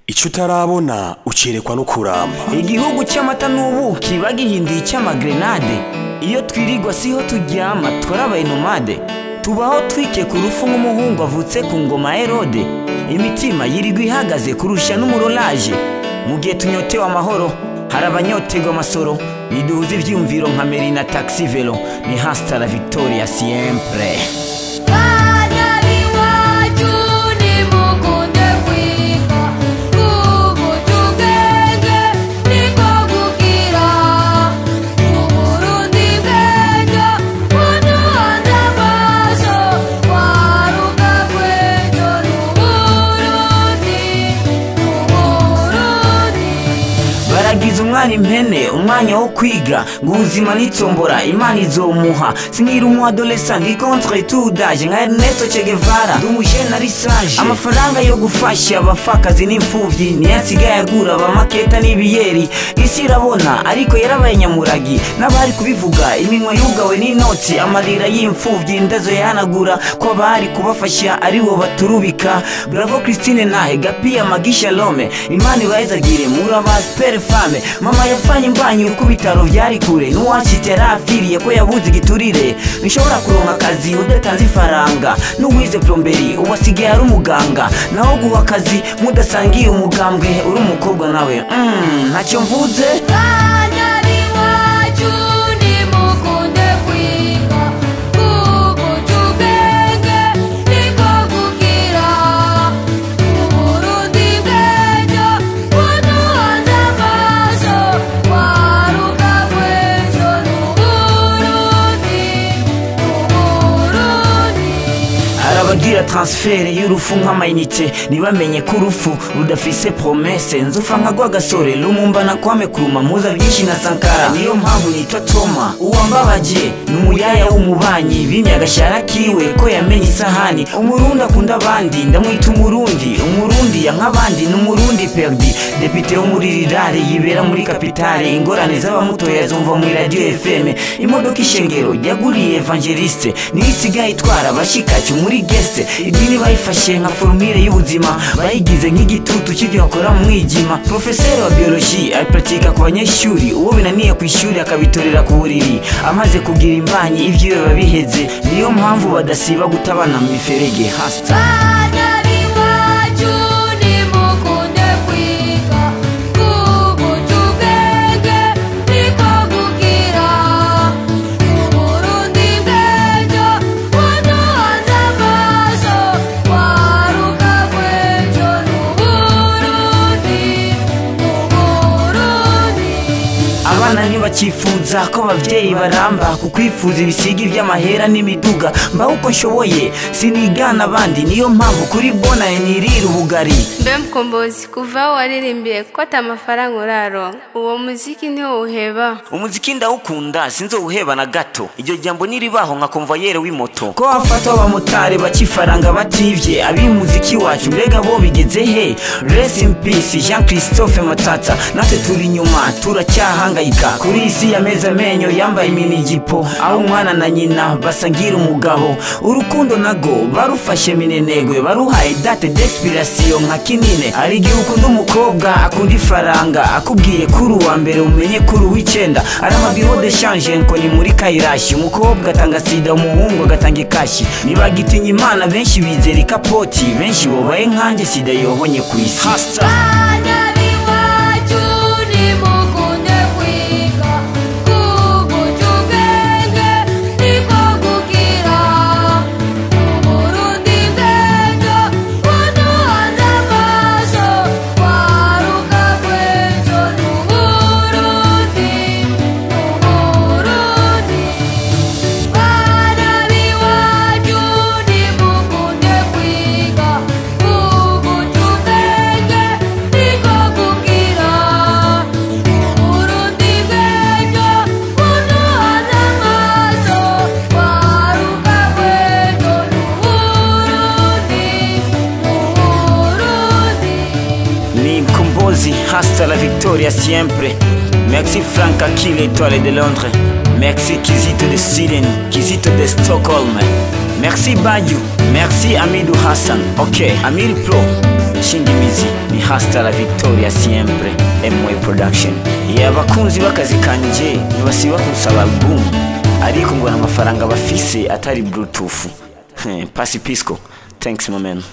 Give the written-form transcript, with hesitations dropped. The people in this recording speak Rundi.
Ico utarabona ucerekwa no kuramba. Igihugu cy'amata n'ubuki bagihinduye icy'amagrenade. Iyo twirirwa siho turyama twarabaye nomade. Tubaho twike ku rufu nk'umuhungu avutse ku ngoma Herode. Imitima yirirwa ihagaze kurusha n'umurolaje. Mu gihe tunyotewe amahoro hari abanyotegwa amasoro. Niduhuza ivyumviro nka Merina Taxi Velo. Ni hasta la victoria siempre. Baragize umwana impene umwanya wo kwiga ngo ubuzima nitsombora Imana izomuha sinkiri umu adolescent contre tout d'âge nka Ernesto Che Guevara dumujene ari sage amafaranga yo gufasha abafakazi n'imfuvyi niyasigaye agura abamaketa n'ibiyeri isi irabona ariko yarabaye nyamuragi n'abari kubivuga iminwa yugawe n'inotsi amarira y'imfuvyi ndazo yahanagura ko bari kubafasha ari bo baturubika bravo Christine Nahe Gapi Magisha Lome Imana ibayezagire murabaspere fame mama yafanye imbanyi uko bitaro byari kure n'uwacitera afiriye ko yabuze giturire nshobora kuronka akazi udatanze ifaranga n'uwize plomberi ubasigaye ari umuganga naho guha akazi mudasangiye umugambwe uri umukobwa nawe ntacyo mvuze. Abagira transfert y'urufu nk'amayinite nibamenye ko urufu rudafise promesse nzufa nkagwa gasore lumumbana kwame kuruma muza byinshi na Sankara niyo mpamvu nitwa Toma uwambabaje n'umuyaya w'umubanyi bimya gashara kiwe ko yamenye isahani umurundi akunda abandi ndamwita umurundi ya nk'abandi n'umurundi perdi député wo muri rirare yibera muri capitale ingorane z'abamutoya zumva muri radio FM imodoka ishengero yaguriye evangeliste nisigaye itwara bashikacu muri geste idini bayifashe nka formule y'ubuzima bayigize nk'igitutu cy'ibyo bakora mu mwijima professeur wa biologie apratika ku banyeshuri uwo binaniye ku ishuri akabitorera ku buriri amaze kugira imbanyi ivyo babiheze niyo mpamvu badasiba gutabana mu miferege hasta abana ntibakifuza ko abavyeyi baramba kukwifuza ibisigi by'amahera n'imiduga mba uko nshoboye sinigana abandi niyo mpamvu kuri bona nirira ubugari. Mbe Mkombozi kuva waririmbiye ko atamafaranga uraronka uwo muziki niho uheba? Umuziki ndawukunda sinzowuheba na gato iryo jambo niribaho nka convoyeur w'imoto ko afata abamotari bakifaranga bativye abimuziki wacu mbega bo bigeze he. Rest in peace Jean Christophe Matata natwe turi nyuma turacyahangayika kuri isi yameze amenyo yambaye iminigipo aho umwana na nyina basangira umugabo urukundo nago barufashe minenegwe baruhaye date d'expiration nka kinine ari gihe ukunda umukobwa akunda ifaranga akubwiye kuri uwa mbere umenye kuri w'icenda ari amabiro de change nko ni muri Kairashi umukobwa atanga sida umuhungu agatanga ikashi nibagitinya Imana benshi bizera ikapoti benshi bobaye nkanje sida yohonye ku isi hasta hasta la victoria siempre. Merci Frank Akil étoile de Londres. Merci Kizito de Sweden, Kizito de Stockholm. Merci Baju, merci Amidou Hassan. Ok, Amir Pro, Shingimizi. hasta la victoria siempre MY Production. Abakunzi bakazi kanje ntibasiba kunsaba album ariko ngo n'amafaranga bafise atari bluetooth. Pasi Pisco, thanks my man.